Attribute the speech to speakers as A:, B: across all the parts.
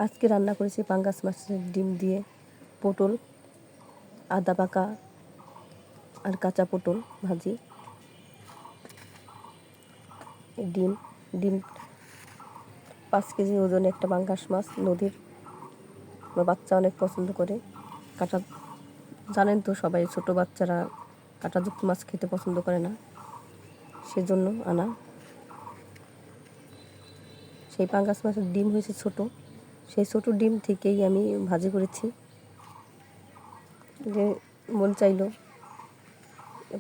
A: আজকে রান্না করেছি পাঙ্গাস মাছের ডিম দিয়ে পটল, আদা পাকা আর কাঁচা পটল ভাজি, ডিম ডিম 5 কেজি ওজনে একটা পাঙ্গাস মাছ নদীর। আমার বাচ্চা অনেক পছন্দ করে। কাঁটা জানেন তো সবাই, ছোটো বাচ্চারা কাঁটাযুক্ত মাছ খেতে পছন্দ করে না, সেজন্য আনা। সেই পাঙ্গাস মাছের ডিম হয়েছে ছোট, সেই ছোটো ডিম থেকেই আমি ভাজি করেছি। যে মন চাইলো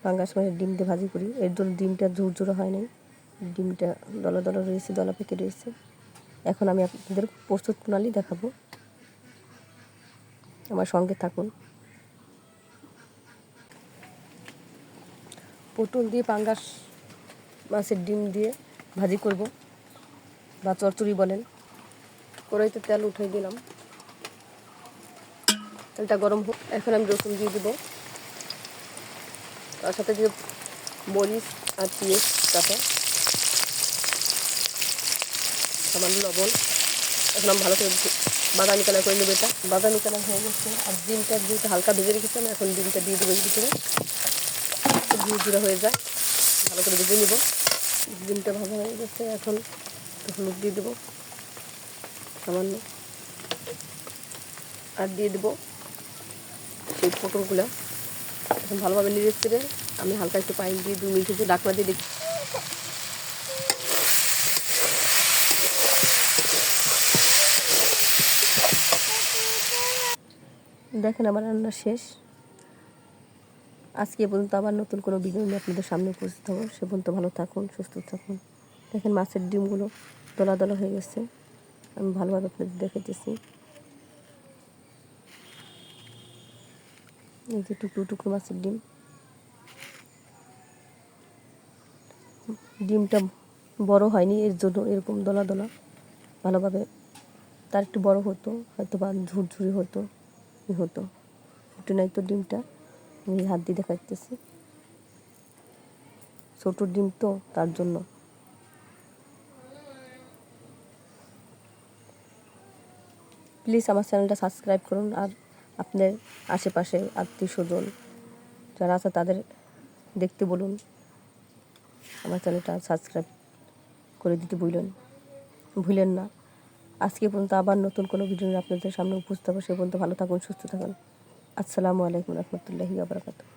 A: পাঙ্গাস মাছের ডিম দিয়ে ভাজি করি, এর জন্য ডিমটা ঝুরঝুরে হয় নাই, ডিমটা দলা দলা রয়েছে, দলা পেকে রয়েছে। এখন আমি আপনাদের প্রস্তুত প্রণালী দেখাবো, আমার সঙ্গে থাকুন। পটল দিয়ে পাঙ্গাস মাছের ডিম দিয়ে ভাজি করব, বা চচ্চড়ি বলেন। কড়াইতে তেল উঠিয়ে দিলাম, তেলটা গরম হোক। এখন আমি রসুন দিয়ে দেবো, তার সাথে দিয়ে মরিচ আর পেঁয়াজ কাটা, সামান্য লবণ। এখন আমি ভালো করে বাদামি কালার করে নেবো। এটা বাদামি কালার হয়ে গেছে। আর ডিমটা যেহেতু হালকা ভেজে রেখেছিলাম, এখন ডিমটা দিয়ে দেবো এর ভিতরে, ঝুরঝুরে হয়ে যায়, ভালো করে ভেজে নেব। ডিমটা ভাজা হয়ে গেছে, এখন হলুদ দিয়ে দেবো সামান্য, আর দিয়ে দেবো সেই পটলগুলো। এখন ভালোভাবে নেড়ে চেড়ে আমি হালকা একটু পানি দিয়ে 2 মিনিট হচ্ছে ঢাকনা দিয়ে দেখি। দেখেন আমার রান্না শেষ। আজকে পর্যন্ত আবার নতুন কোনো ভিডিও নিয়ে আপনাদের সামনে উপস্থিত হবো। সে পর্যন্ত ভালো থাকুন, সুস্থ থাকুন। দেখেন মাছের ডিমগুলো দলা দলা হয়ে গেছে, আমি ভালোভাবে আপনাদের দেখাইতেছি। এই যে টুকরো টুকরো মাছের ডিম, ডিমটা বড় হয়নি এর জন্য এরকম দলা দলা। ভালোভাবে তার একটু বড় হতো হয়তো, বা ঝুরঝুরি হতো হতো, একটু নাই তো ডিমটা আমি হাত দিয়ে দেখাইতেছি। ছোটো ডিম তো তার জন্য। প্লিজ আমার চ্যানেলটা সাবস্ক্রাইব করুন, আর আপনার আশেপাশে আত্মীয় স্বজন যারা আছে তাদের দেখতে বলুন। আমার চ্যানেলটা সাবস্ক্রাইব করে দিতে ভুলেন না। আজকে পর্যন্ত আবার নতুন কোনো ভিডিও নিয়ে আপনাদের সামনে উপস্থিত হবো। সে পর্যন্ত ভালো থাকুন, সুস্থ থাকুন। আসসালামু আলাইকুম রহমতুল্লাহি ওয়া বারাকাতুহু।